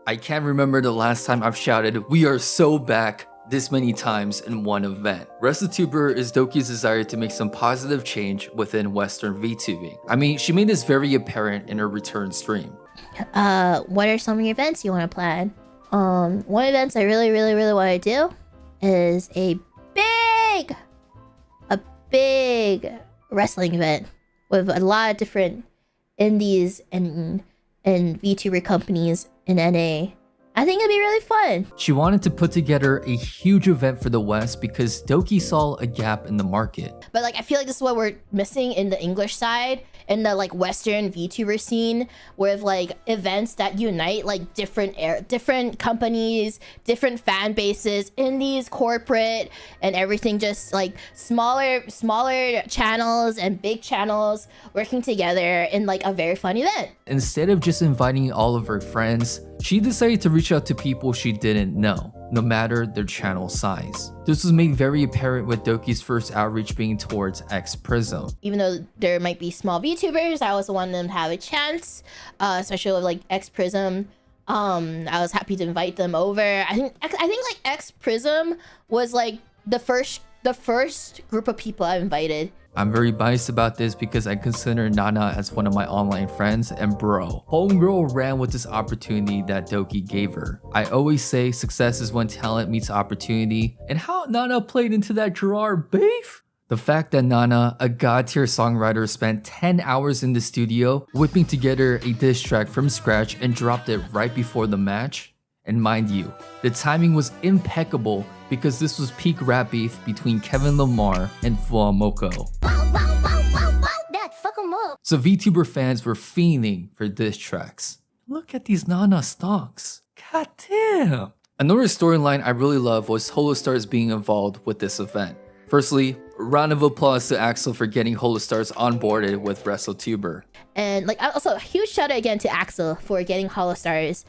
I can't remember the last time I've shouted, "We are so back," this many times in one event. VTuber is Doki's desire to make some positive change within Western VTubing. I mean, she made this very apparent in her return stream. What are some of your events you want to plan? One event I really want to do is a big wrestling event with a lot of different indies and VTuber companies in NA. I think it'd be really fun. She wanted to put together a huge event for the West because Doki saw a gap in the market. But like, I feel like this is what we're missing in the English side, in the like Western VTuber scene, with like events that unite like different companies, different fan bases, indies, corporate, and everything. Just like smaller channels and big channels working together in like a very fun event. Instead of just inviting all of her friends, she decided to reach out to people she didn't know, no matter their channel size. This was made very apparent with Doki's first outreach being towards X Prism. Even though there might be small VTubers, I also want them to have a chance, especially with like X Prism. I was happy to invite them over. I think like X Prism was like the first group of people I invited. I'm very biased about this because I consider Nana as one of my online friends, and bro, homegirl ran with this opportunity that Doki gave her. I always say success is when talent meets opportunity, and how Nana played into that Gerard beef? The fact that Nana, a god tier songwriter, spent 10 hours in the studio whipping together a diss track from scratch and dropped it right before the match. And mind you, the timing was impeccable because this was peak rap beef between Kevin Lamar and Fuamoko. So VTuber fans were fiending for diss tracks. Look at these Nana stocks. God damn. Another storyline I really love was Holostars being involved with this event. Firstly, round of applause to Axel for getting Holostars onboarded with WrestleTuber. And like, also a huge shout out again to Axel for getting Holostars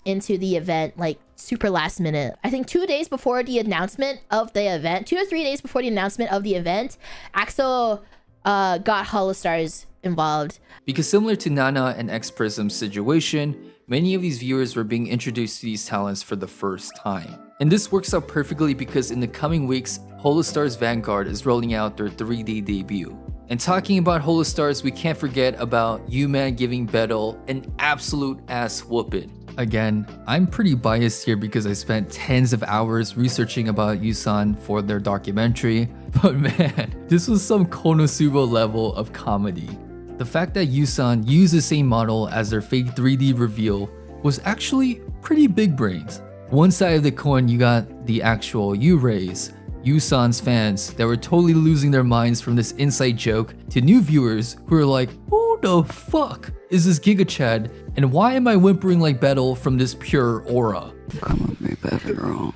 into the event like super last minute. I think 2 days before the announcement of the event, 2 or 3 days before the announcement of the event, Axel got Holostars involved. Because similar to Nana and X Prism's situation, many of these viewers were being introduced to these talents for the first time. And this works out perfectly because in the coming weeks, Holostars Vanguard is rolling out their 3D debut. And talking about Holostars, we can't forget about U-Man giving Betel an absolute ass whooping. Again, I'm pretty biased here because I spent tens of hours researching about Yusan for their documentary, but man, this was some Konosuba level of comedy. The fact that Yusan used the same model as their fake 3D reveal was actually pretty big brains. One side of the coin, you got the actual U-Rays, Yusan's fans that were totally losing their minds from this inside joke, to new viewers who are like, who the fuck is this Giga Chad, and why am I whimpering like Betel from this pure aura? Come on, me, baby girl.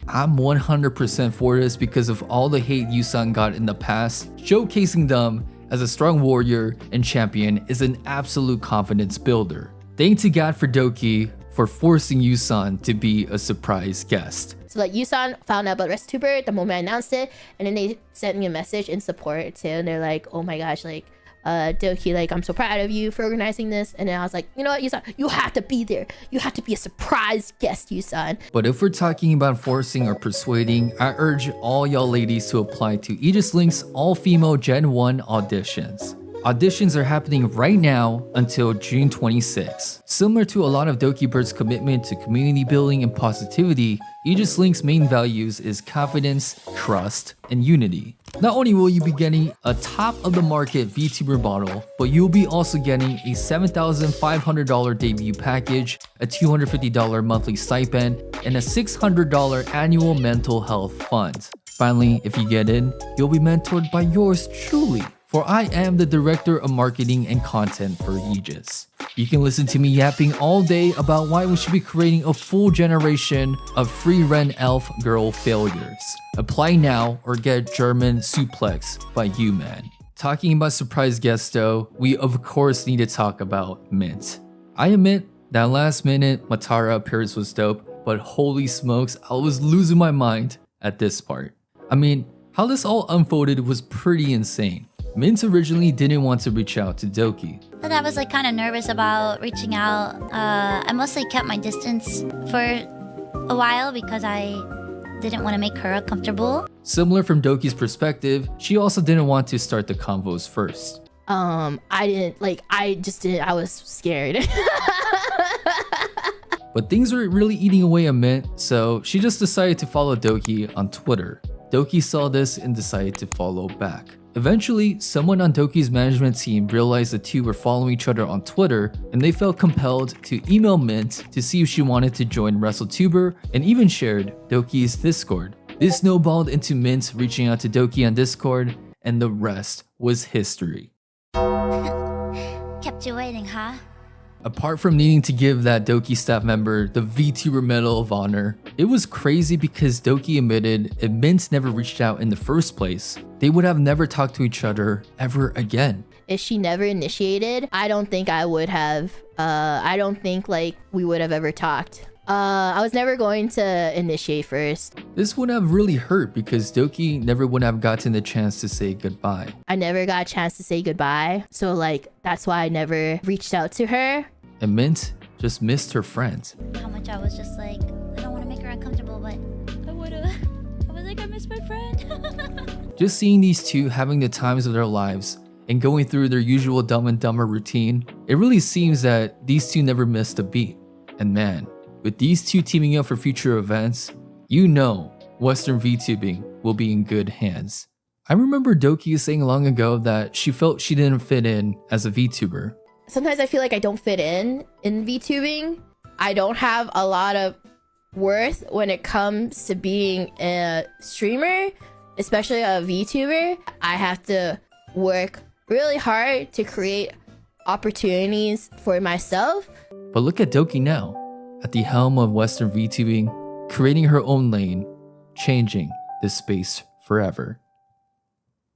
I'm 100% for this because of all the hate Yusan got in the past. Showcasing them as a strong warrior and champion is an absolute confidence builder. Thank to God for Doki for forcing Yusan to be a surprise guest. So like Yusan found out about WrestleTuber the moment I announced it, and then they sent me a message in support too, and they're like, oh my gosh, like Doki, like, I'm so proud of you for organizing this. And then I was like, you know what, Yusan, you have to be there. You have to be a surprise guest, Yusan. But if we're talking about forcing or persuading, I urge all y'all ladies to apply to Aegis-Link's all-female Gen 1 auditions. Auditions are happening right now until June 26. Similar to a lot of Dokibird's commitment to community building and positivity, Aegis-Link's main values is confidence, trust, and unity. Not only will you be getting a top-of-the-market VTuber model, but you'll be also getting a $7,500 debut package, a $250 monthly stipend, and a $600 annual mental health fund. Finally, if you get in, you'll be mentored by yours truly. For I am the Director of Marketing and Content for Aegis. You can listen to me yapping all day about why we should be creating a full generation of free Ren Elf girl failures. Apply now or get German suplex by U-Man. Talking about surprise guests though, we of course need to talk about Mint. I admit that last minute Matara appearance was dope, but holy smokes, I was losing my mind at this part. I mean, how this all unfolded was pretty insane. Mint originally didn't want to reach out to Doki. But I was like kind of nervous about reaching out. I mostly kept my distance for a while because I didn't want to make her uncomfortable. Similar from Doki's perspective, she also didn't want to start the convos first. I was scared. But things were really eating away at Mint, so she just decided to follow Doki on Twitter. Doki saw this and decided to follow back. Eventually, someone on Doki's management team realized the two were following each other on Twitter, and they felt compelled to email Mint to see if she wanted to join WrestleTuber, and even shared Doki's Discord. This snowballed into Mint reaching out to Doki on Discord, and the rest was history. Kept you waiting, huh? Apart from needing to give that Doki staff member the VTuber Medal of Honor, it was crazy because Doki admitted if Mint never reached out in the first place, they would have never talked to each other ever again. If she never initiated, I don't think I would have. I don't think like we would have ever talked. I was never going to initiate first. This would have really hurt because Doki never would have gotten the chance to say goodbye. I never got a chance to say goodbye. So like, that's why I never reached out to her. And Mint just missed her friends. How much I was just like, I don't want to make her uncomfortable, but I would've. I was like, I miss my friend. Just seeing these two having the times of their lives and going through their usual Dumb and Dumber routine, it really seems that these two never missed a beat. And man, with these two teaming up for future events, you know Western VTubing will be in good hands. I remember Doki saying long ago that she felt she didn't fit in as a VTuber. Sometimes I feel like I don't fit in VTubing. I don't have a lot of worth when it comes to being a streamer, especially a VTuber. I have to work really hard to create opportunities for myself. But look at Doki now, at the helm of Western VTubing, creating her own lane, changing this space forever.